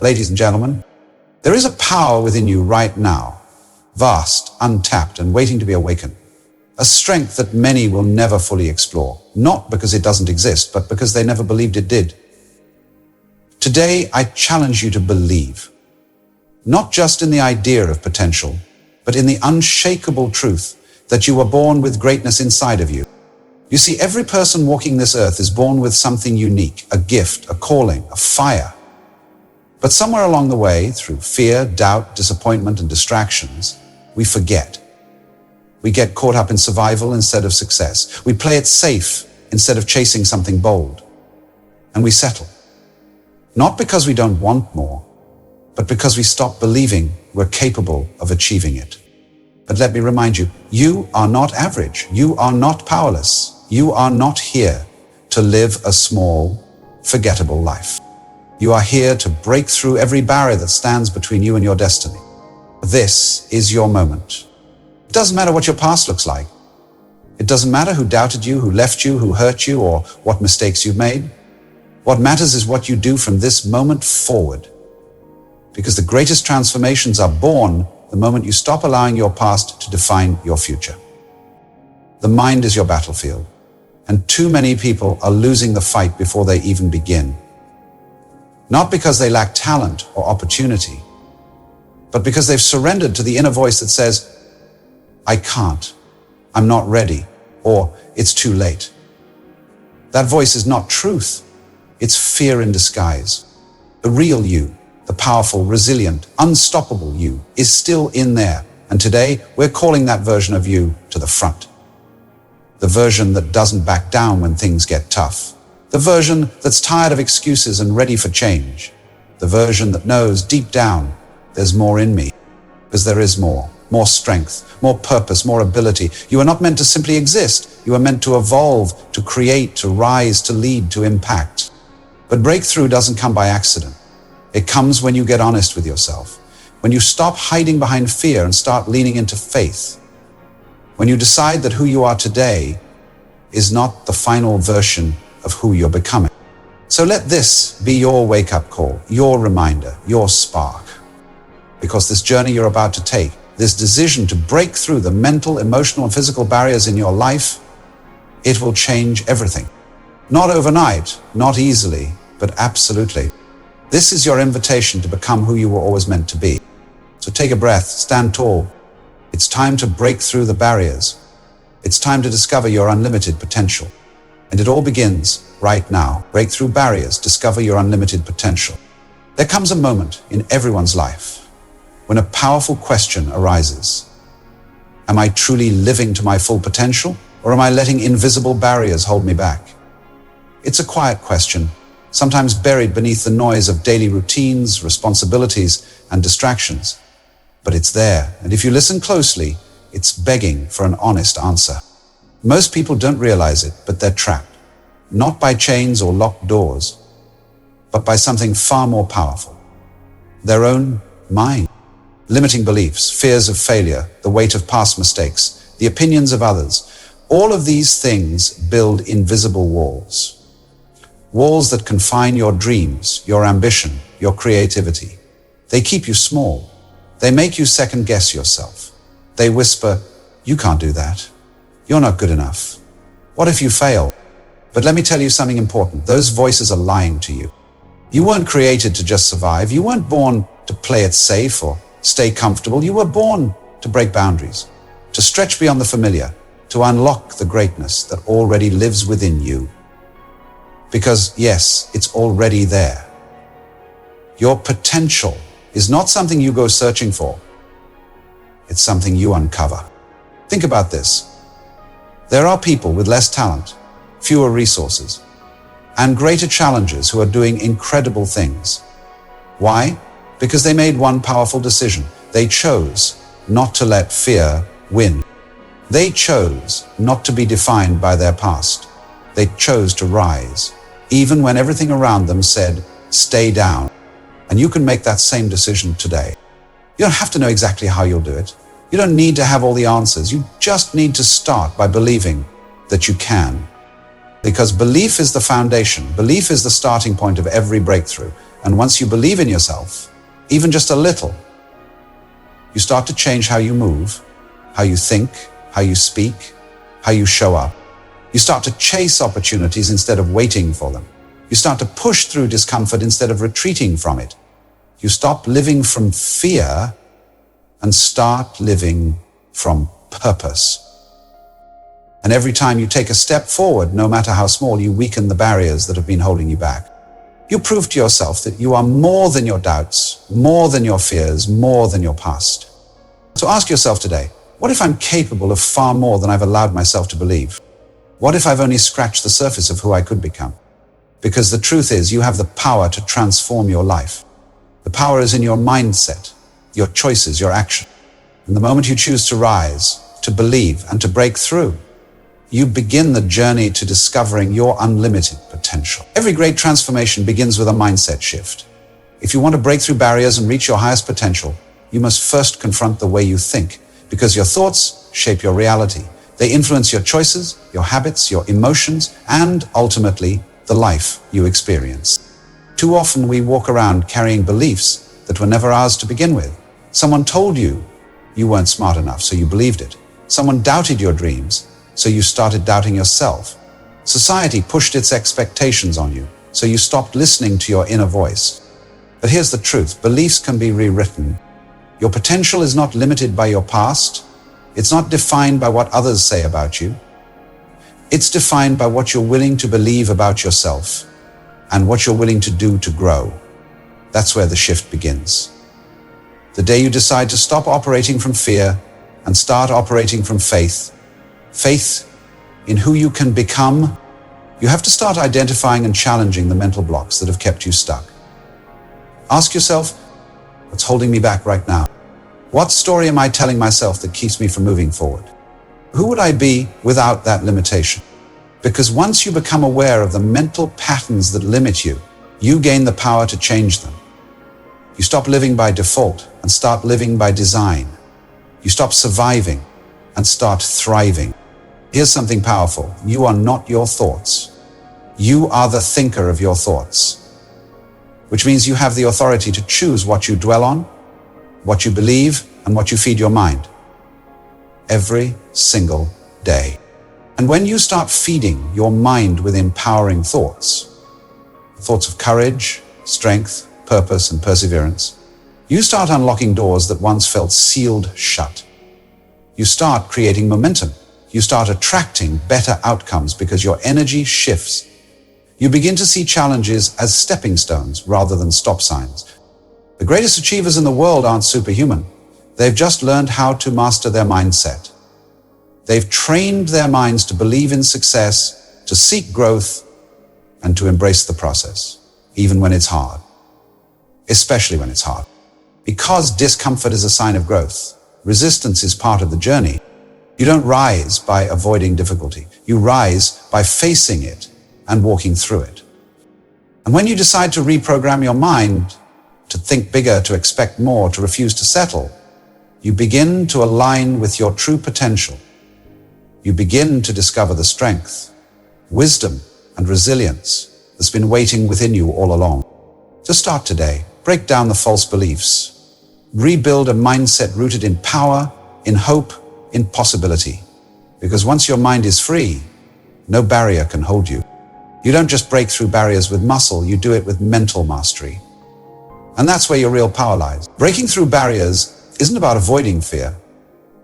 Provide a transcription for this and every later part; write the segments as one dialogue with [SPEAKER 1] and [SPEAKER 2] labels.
[SPEAKER 1] Ladies and gentlemen, there is a power within you right now, vast, untapped, and waiting to be awakened. A strength that many will never fully explore, not because it doesn't exist, but because they never believed it did. Today, I challenge you to believe, not just in the idea of potential, but in the unshakable truth that you were born with greatness inside of you. You see, every person walking this earth is born with something unique, a gift, a calling, a fire. But somewhere along the way, through fear, doubt, disappointment, and distractions, we forget. We get caught up in survival instead of success. We play it safe instead of chasing something bold. And we settle. Not because we don't want more, but because we stop believing we're capable of achieving it. But let me remind you, you are not average. You are not powerless. You are not here to live a small, forgettable life. You are here to break through every barrier that stands between you and your destiny. This is your moment. It doesn't matter what your past looks like. It doesn't matter who doubted you, who left you, who hurt you, or what mistakes you've made. What matters is what you do from this moment forward. Because the greatest transformations are born the moment you stop allowing your past to define your future. The mind is your battlefield, and too many people are losing the fight before they even begin. Not because they lack talent or opportunity, but because they've surrendered to the inner voice that says, I can't, I'm not ready, or it's too late. That voice is not truth, it's fear in disguise. The real you, the powerful, resilient, unstoppable you, is still in there, and today we're calling that version of you to the front. The version that doesn't back down when things get tough. The version that's tired of excuses and ready for change. The version that knows deep down there's more in me, because there is more strength, more purpose, more ability. You are not meant to simply exist. You are meant to evolve, to create, to rise, to lead, to impact. But breakthrough doesn't come by accident. It comes when you get honest with yourself, when you stop hiding behind fear and start leaning into faith, when you decide that who you are today is not the final version of who you're becoming. So let this be your wake-up call, your reminder, your spark. Because this journey you're about to take, this decision to break through the mental, emotional, and physical barriers in your life, it will change everything. Not overnight, not easily, but absolutely. This is your invitation to become who you were always meant to be. So take a breath, stand tall. It's time to break through the barriers. It's time to discover your unlimited potential. And it all begins right now. Break through barriers, discover your unlimited potential. There comes a moment in everyone's life when a powerful question arises. Am I truly living to my full potential, or am I letting invisible barriers hold me back? It's a quiet question, sometimes buried beneath the noise of daily routines, responsibilities, and distractions. But it's there, and if you listen closely, it's begging for an honest answer. Most people don't realize it, but they're trapped, not by chains or locked doors, but by something far more powerful. Their own mind. Limiting beliefs, fears of failure, the weight of past mistakes, the opinions of others. All of these things build invisible walls. Walls that confine your dreams, your ambition, your creativity. They keep you small. They make you second guess yourself. They whisper, you can't do that. You're not good enough. What if you fail? But let me tell you something important. Those voices are lying to you. You weren't created to just survive. You weren't born to play it safe or stay comfortable. You were born to break boundaries, to stretch beyond the familiar, to unlock the greatness that already lives within you. Because yes, it's already there. Your potential is not something you go searching for. It's something you uncover. Think about this. There are people with less talent, fewer resources, and greater challenges who are doing incredible things. Why? Because they made one powerful decision. They chose not to let fear win. They chose not to be defined by their past. They chose to rise, even when everything around them said, stay down. And you can make that same decision today. You don't have to know exactly how you'll do it. You don't need to have all the answers. You just need to start by believing that you can. Because belief is the foundation. Belief is the starting point of every breakthrough. And once you believe in yourself, even just a little, you start to change how you move, how you think, how you speak, how you show up. You start to chase opportunities instead of waiting for them. You start to push through discomfort instead of retreating from it. You stop living from fear and start living from purpose. And every time you take a step forward, no matter how small, you weaken the barriers that have been holding you back. You prove to yourself that you are more than your doubts, more than your fears, more than your past. So ask yourself today, what if I'm capable of far more than I've allowed myself to believe? What if I've only scratched the surface of who I could become? Because the truth is, you have the power to transform your life. The power is in your mindset, your choices, your action. And the moment you choose to rise, to believe, and to break through, you begin the journey to discovering your unlimited potential. Every great transformation begins with a mindset shift. If you want to break through barriers and reach your highest potential, you must first confront the way you think, because your thoughts shape your reality. They influence your choices, your habits, your emotions, and ultimately, the life you experience. Too often we walk around carrying beliefs that were never ours to begin with. Someone told you you weren't smart enough, so you believed it. Someone doubted your dreams, so you started doubting yourself. Society pushed its expectations on you, so you stopped listening to your inner voice. But here's the truth, beliefs can be rewritten. Your potential is not limited by your past. It's not defined by what others say about you. It's defined by what you're willing to believe about yourself and what you're willing to do to grow. That's where the shift begins. The day you decide to stop operating from fear and start operating from faith, faith in who you can become, you have to start identifying and challenging the mental blocks that have kept you stuck. Ask yourself, what's holding me back right now? What story am I telling myself that keeps me from moving forward? Who would I be without that limitation? Because once you become aware of the mental patterns that limit you, you gain the power to change them. You stop living by default and start living by design. You stop surviving and start thriving. Here's something powerful. You are not your thoughts. You are the thinker of your thoughts, which means you have the authority to choose what you dwell on, what you believe, and what you feed your mind. Every single day. And when you start feeding your mind with empowering thoughts, thoughts of courage, strength, purpose, and perseverance, you start unlocking doors that once felt sealed shut. You start creating momentum. You start attracting better outcomes because your energy shifts. You begin to see challenges as stepping stones rather than stop signs. The greatest achievers in the world aren't superhuman. They've just learned how to master their mindset. They've trained their minds to believe in success, to seek growth, and to embrace the process, even when it's hard. Especially when it's hard. Because discomfort is a sign of growth. Resistance is part of the journey. You don't rise by avoiding difficulty. You rise by facing it and walking through it. And when you decide to reprogram your mind, to think bigger, to expect more, to refuse to settle, you begin to align with your true potential. You begin to discover the strength, wisdom, and resilience that's been waiting within you all along. So start today. Break down the false beliefs. Rebuild a mindset rooted in power, in hope, in possibility. Because once your mind is free, no barrier can hold you. You don't just break through barriers with muscle, you do it with mental mastery. And that's where your real power lies. Breaking through barriers isn't about avoiding fear.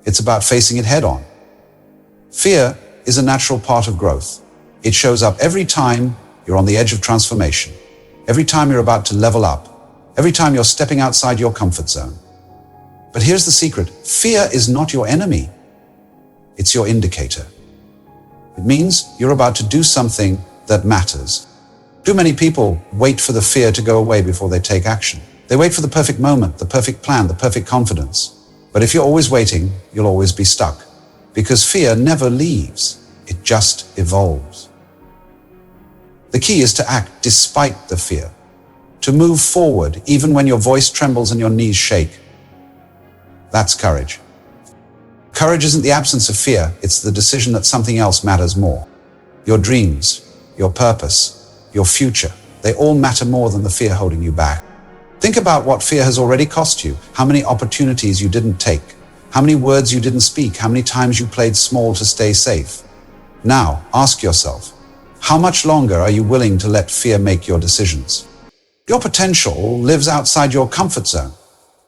[SPEAKER 1] It's about facing it head on. Fear is a natural part of growth. It shows up every time you're on the edge of transformation, every time you're about to level up, every time you're stepping outside your comfort zone. But here's the secret. Fear is not your enemy. It's your indicator. It means you're about to do something that matters. Too many people wait for the fear to go away before they take action. They wait for the perfect moment, the perfect plan, the perfect confidence. But if you're always waiting, you'll always be stuck. Because fear never leaves. It just evolves. The key is to act despite the fear. To move forward even when your voice trembles and your knees shake. That's courage. Courage isn't the absence of fear, it's the decision that something else matters more. Your dreams, your purpose, your future. they all matter more than the fear holding you back. Think about what fear has already cost you, how many opportunities you didn't take, how many words you didn't speak, how many times you played small to stay safe. Now, ask yourself, how much longer are you willing to let fear make your decisions? Your potential lives outside your comfort zone.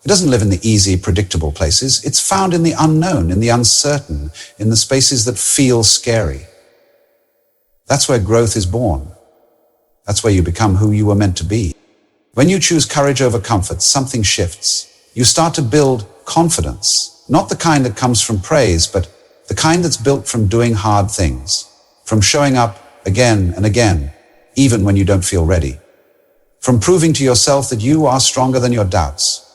[SPEAKER 1] It doesn't live in the easy, predictable places. It's found in the unknown, in the uncertain, in the spaces that feel scary. That's where growth is born. That's where you become who you were meant to be. When you choose courage over comfort, something shifts. You start to build confidence, not the kind that comes from praise, but the kind that's built from doing hard things, from showing up again and again, even when you don't feel ready, from proving to yourself that you are stronger than your doubts.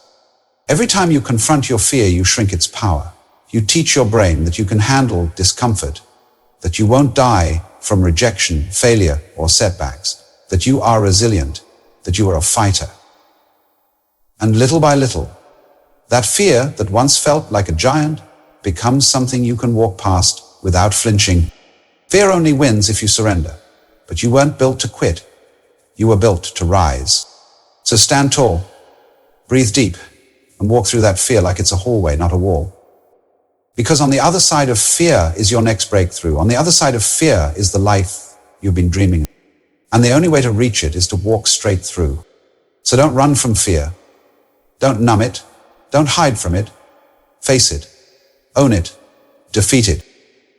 [SPEAKER 1] Every time you confront your fear, you shrink its power. You teach your brain that you can handle discomfort, that you won't die from rejection, failure, or setbacks, that you are resilient, that you are a fighter. And little by little, that fear that once felt like a giant becomes something you can walk past without flinching. Fear only wins if you surrender, but you weren't built to quit. You were built to rise. So stand tall, breathe deep, and walk through that fear like it's a hallway, not a wall. Because on the other side of fear is your next breakthrough. On the other side of fear is the life you've been dreaming of. And the only way to reach it is to walk straight through. So don't run from fear. Don't numb it. Don't hide from it. Face it. Own it. Defeat it.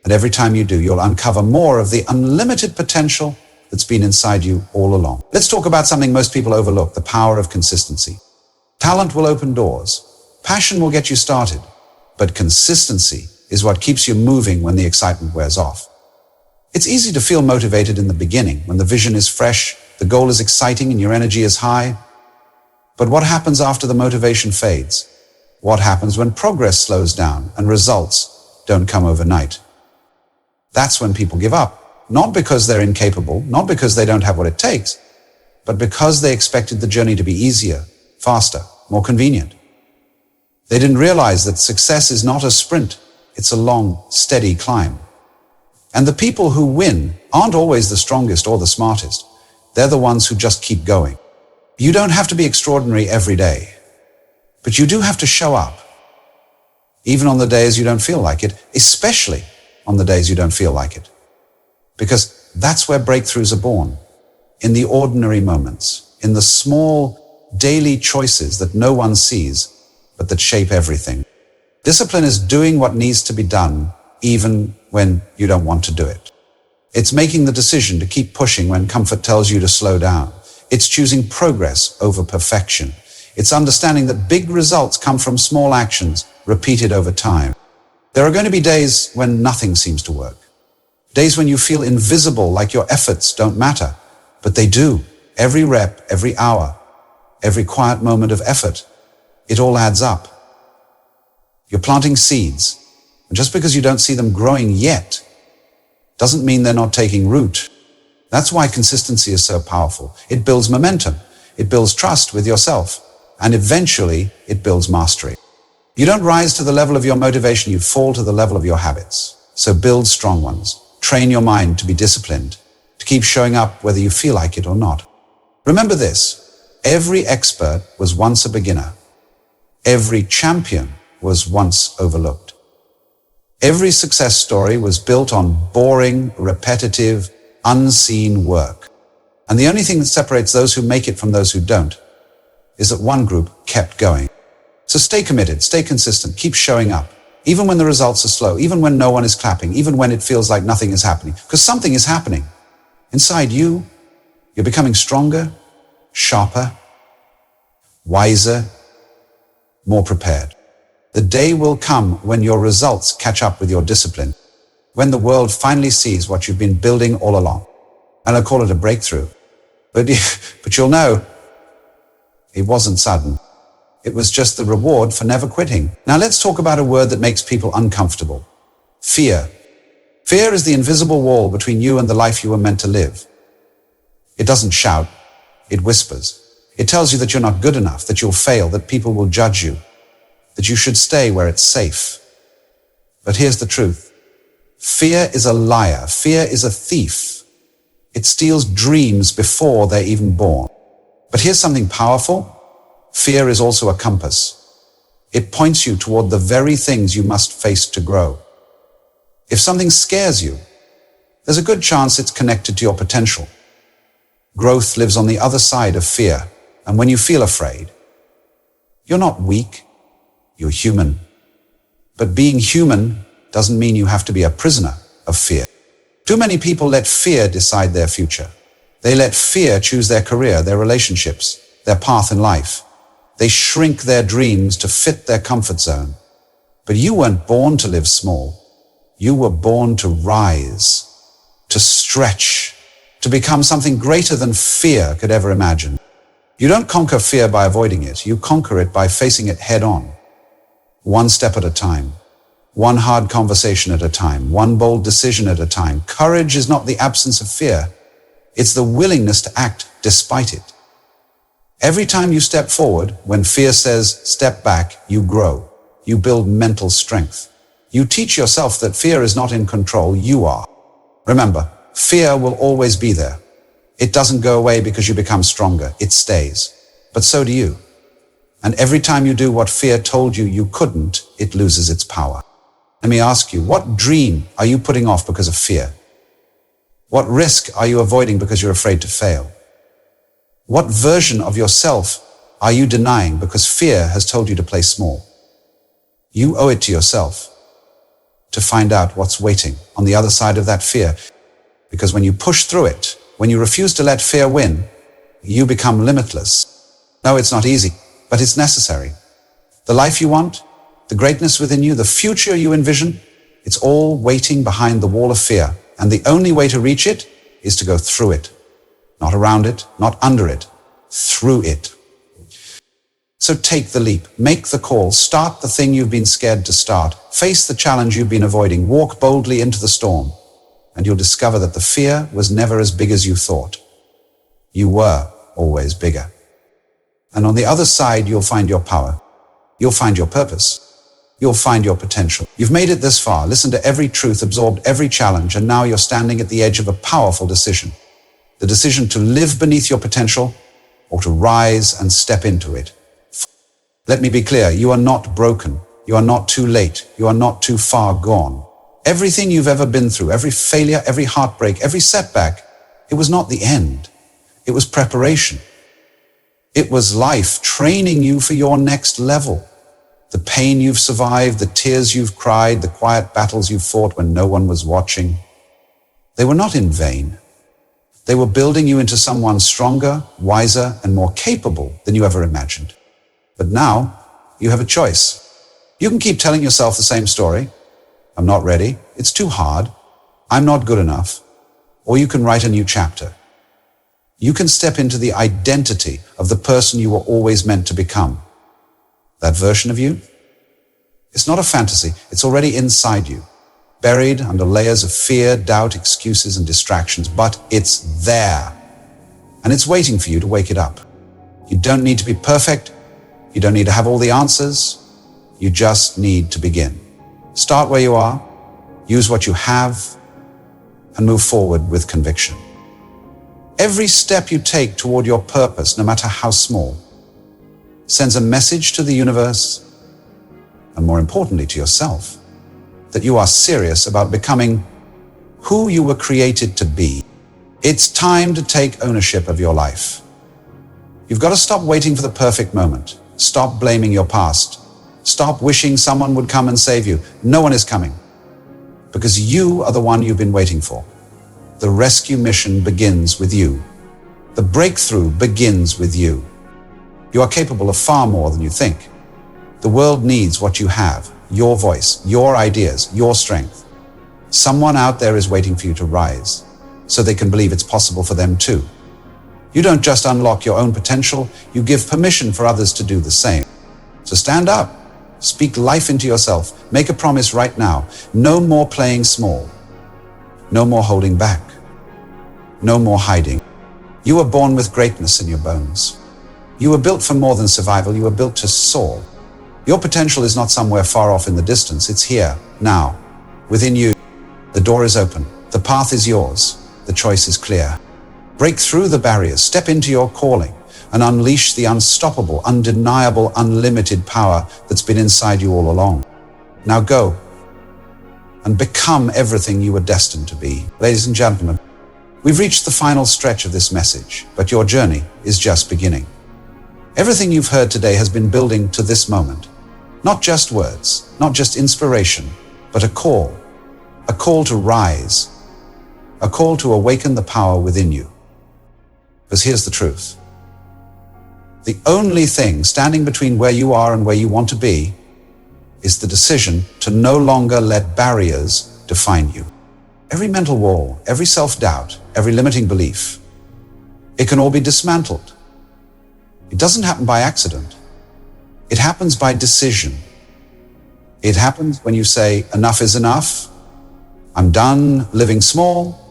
[SPEAKER 1] And every time you do, you'll uncover more of the unlimited potential that's been inside you all along. Let's talk about something most people overlook, the power of consistency. Talent will open doors. Passion will get you started. But consistency is what keeps you moving when the excitement wears off. It's easy to feel motivated in the beginning, when the vision is fresh, the goal is exciting, and your energy is high. But what happens after the motivation fades? What happens when progress slows down and results don't come overnight? That's when people give up, not because they're incapable, not because they don't have what it takes, but because they expected the journey to be easier, faster, more convenient. They didn't realize that success is not a sprint, it's a long, steady climb. And the people who win aren't always the strongest or the smartest. They're the ones who just keep going. You don't have to be extraordinary every day, but you do have to show up, even on the days you don't feel like it, especially on the days you don't feel like it. Because that's where breakthroughs are born, in the ordinary moments, in the small daily choices that no one sees, but that shape everything. Discipline is doing what needs to be done, even when you don't want to do it. It's making the decision to keep pushing when comfort tells you to slow down. It's choosing progress over perfection. It's understanding that big results come from small actions repeated over time. There are going to be days when nothing seems to work. Days when you feel invisible, like your efforts don't matter. But they do. Every rep, every hour, every quiet moment of effort, it all adds up. You're planting seeds, and just because you don't see them growing yet, doesn't mean they're not taking root. That's why consistency is so powerful. It builds momentum, it builds trust with yourself, and eventually it builds mastery. You don't rise to the level of your motivation, you fall to the level of your habits. So build strong ones. Train your mind to be disciplined, to keep showing up whether you feel like it or not. Remember this, every expert was once a beginner. Every champion was once overlooked. Every success story was built on boring, repetitive, unseen work. And the only thing that separates those who make it from those who don't is that one group kept going. So stay committed, stay consistent, keep showing up, even when the results are slow, even when no one is clapping, even when it feels like nothing is happening, because something is happening. Inside you, you're becoming stronger, sharper, wiser, more prepared. The day will come when your results catch up with your discipline, when the world finally sees what you've been building all along. And I'll call it a breakthrough. But you'll know, it wasn't sudden. It was just the reward for never quitting. Now let's talk about a word that makes people uncomfortable. Fear. Fear is the invisible wall between you and the life you were meant to live. It doesn't shout, it whispers. It tells you that you're not good enough, that you'll fail, that people will judge you, that you should stay where it's safe. But here's the truth. Fear is a liar. Fear is a thief. It steals dreams before they're even born. But here's something powerful. Fear is also a compass. It points you toward the very things you must face to grow. If something scares you, there's a good chance it's connected to your potential. Growth lives on the other side of fear, and when you feel afraid, you're not weak, you're human. But being human doesn't mean you have to be a prisoner of fear. Too many people let fear decide their future. They let fear choose their career, their relationships, their path in life. They shrink their dreams to fit their comfort zone. But you weren't born to live small. You were born to rise, to stretch, to become something greater than fear could ever imagine. You don't conquer fear by avoiding it. You conquer it by facing it head on. One step at a time. One hard conversation at a time. One bold decision at a time. Courage is not the absence of fear. It's the willingness to act despite it. Every time you step forward, when fear says step back, you grow. You build mental strength. You teach yourself that fear is not in control, you are. Remember, fear will always be there. It doesn't go away because you become stronger. It stays. But so do you. And every time you do what fear told you you couldn't, it loses its power. Let me ask you, what dream are you putting off because of fear? What risk are you avoiding because you're afraid to fail? What version of yourself are you denying because fear has told you to play small? You owe it to yourself to find out what's waiting on the other side of that fear. Because when you push through it, when you refuse to let fear win, you become limitless. No, it's not easy, but it's necessary. The life you want, the greatness within you, the future you envision, it's all waiting behind the wall of fear. And the only way to reach it is to go through it. Not around it, not under it, through it. So take the leap, make the call, start the thing you've been scared to start, face the challenge you've been avoiding, walk boldly into the storm, and you'll discover that the fear was never as big as you thought. You were always bigger. And on the other side, you'll find your power. You'll find your purpose. You'll find your potential. You've made it this far, listened to every truth, absorbed every challenge, and now you're standing at the edge of a powerful decision. The decision to live beneath your potential or to rise and step into it. Let me be clear, you are not broken. You are not too late. You are not too far gone. Everything you've ever been through, every failure, every heartbreak, every setback, it was not the end. It was preparation. It was life training you for your next level. The pain you've survived, the tears you've cried, the quiet battles you've fought when no one was watching, they were not in vain. They were building you into someone stronger, wiser, and more capable than you ever imagined. But now, you have a choice. You can keep telling yourself the same story. I'm not ready. It's too hard. I'm not good enough. Or you can write a new chapter. You can step into the identity of the person you were always meant to become. That version of you? It's not a fantasy. It's already inside you. Buried under layers of fear, doubt, excuses, and distractions, but it's there. And it's waiting for you to wake it up. You don't need to be perfect. You don't need to have all the answers. You just need to begin. Start where you are, use what you have, and move forward with conviction. Every step you take toward your purpose, no matter how small, sends a message to the universe, and more importantly to yourself, that you are serious about becoming who you were created to be. It's time to take ownership of your life. You've got to stop waiting for the perfect moment. Stop blaming your past. Stop wishing someone would come and save you. No one is coming, because you are the one you've been waiting for. The rescue mission begins with you. The breakthrough begins with you. You are capable of far more than you think. The world needs what you have, your voice, your ideas, your strength. Someone out there is waiting for you to rise, so they can believe it's possible for them too. You don't just unlock your own potential, you give permission for others to do the same. So stand up, speak life into yourself, make a promise right now. No more playing small. No more holding back. No more hiding. You were born with greatness in your bones. You were built for more than survival, you were built to soar. Your potential is not somewhere far off in the distance, it's here, now, within you. The door is open, the path is yours, the choice is clear. Break through the barriers, step into your calling, and unleash the unstoppable, undeniable, unlimited power that's been inside you all along. Now go and become everything you were destined to be. Ladies and gentlemen, we've reached the final stretch of this message, but your journey is just beginning. Everything you've heard today has been building to this moment. Not just words, not just inspiration, but a call to rise, a call to awaken the power within you. Because here's the truth. The only thing standing between where you are and where you want to be is the decision to no longer let barriers define you. Every mental wall, every self-doubt, every limiting belief, it can all be dismantled. It doesn't happen by accident. It happens by decision. It happens when you say, enough is enough. I'm done living small.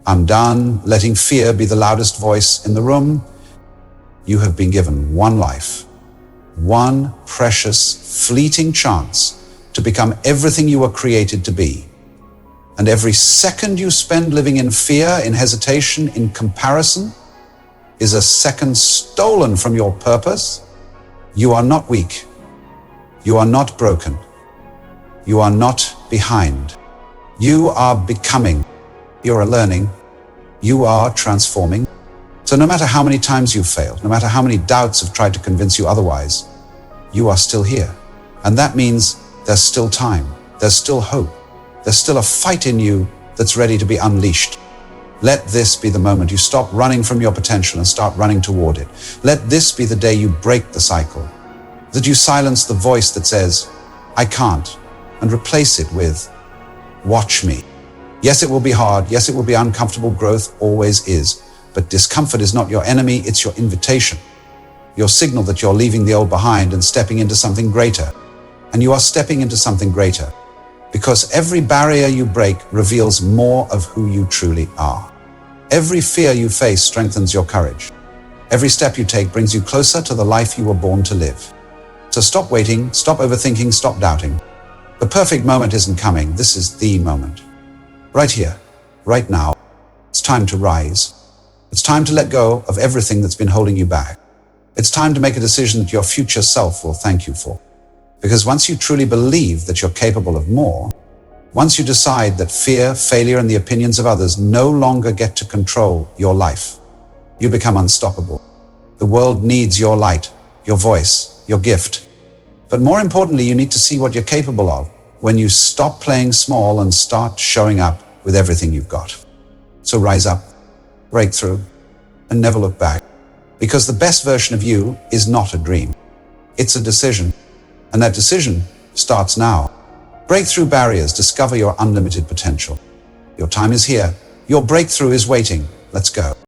[SPEAKER 1] I'm done letting fear be the loudest voice in the room. You have been given one life, one precious, fleeting chance to become everything you were created to be. And every second you spend living in fear, in hesitation, in comparison, is a second stolen from your purpose. You are not weak. You are not broken. You are not behind. You are becoming. You are learning. You are transforming. So no matter how many times you've failed, no matter how many doubts have tried to convince you otherwise, you are still here. And that means there's still time. There's still hope. There's still a fight in you that's ready to be unleashed. Let this be the moment you stop running from your potential and start running toward it. Let this be the day you break the cycle, that you silence the voice that says, I can't, and replace it with, watch me. Yes, it will be hard. Yes, it will be uncomfortable. Growth always is. But discomfort is not your enemy. It's your invitation, your signal that you're leaving the old behind and stepping into something greater. And you are stepping into something greater because every barrier you break reveals more of who you truly are. Every fear you face strengthens your courage. Every step you take brings you closer to the life you were born to live. So stop waiting, stop overthinking, stop doubting. The perfect moment isn't coming. This is the moment. Right here, right now. It's time to rise. It's time to let go of everything that's been holding you back. It's time to make a decision that your future self will thank you for. Because once you truly believe that you're capable of more, once you decide that fear, failure, and the opinions of others no longer get to control your life, you become unstoppable. The world needs your light, your voice, your gift. But more importantly, you need to see what you're capable of when you stop playing small and start showing up with everything you've got. So rise up, break through, and never look back. Because the best version of you is not a dream. It's a decision. And that decision starts now. Break through barriers, discover your unlimited potential. Your time is here. Your breakthrough is waiting. Let's go.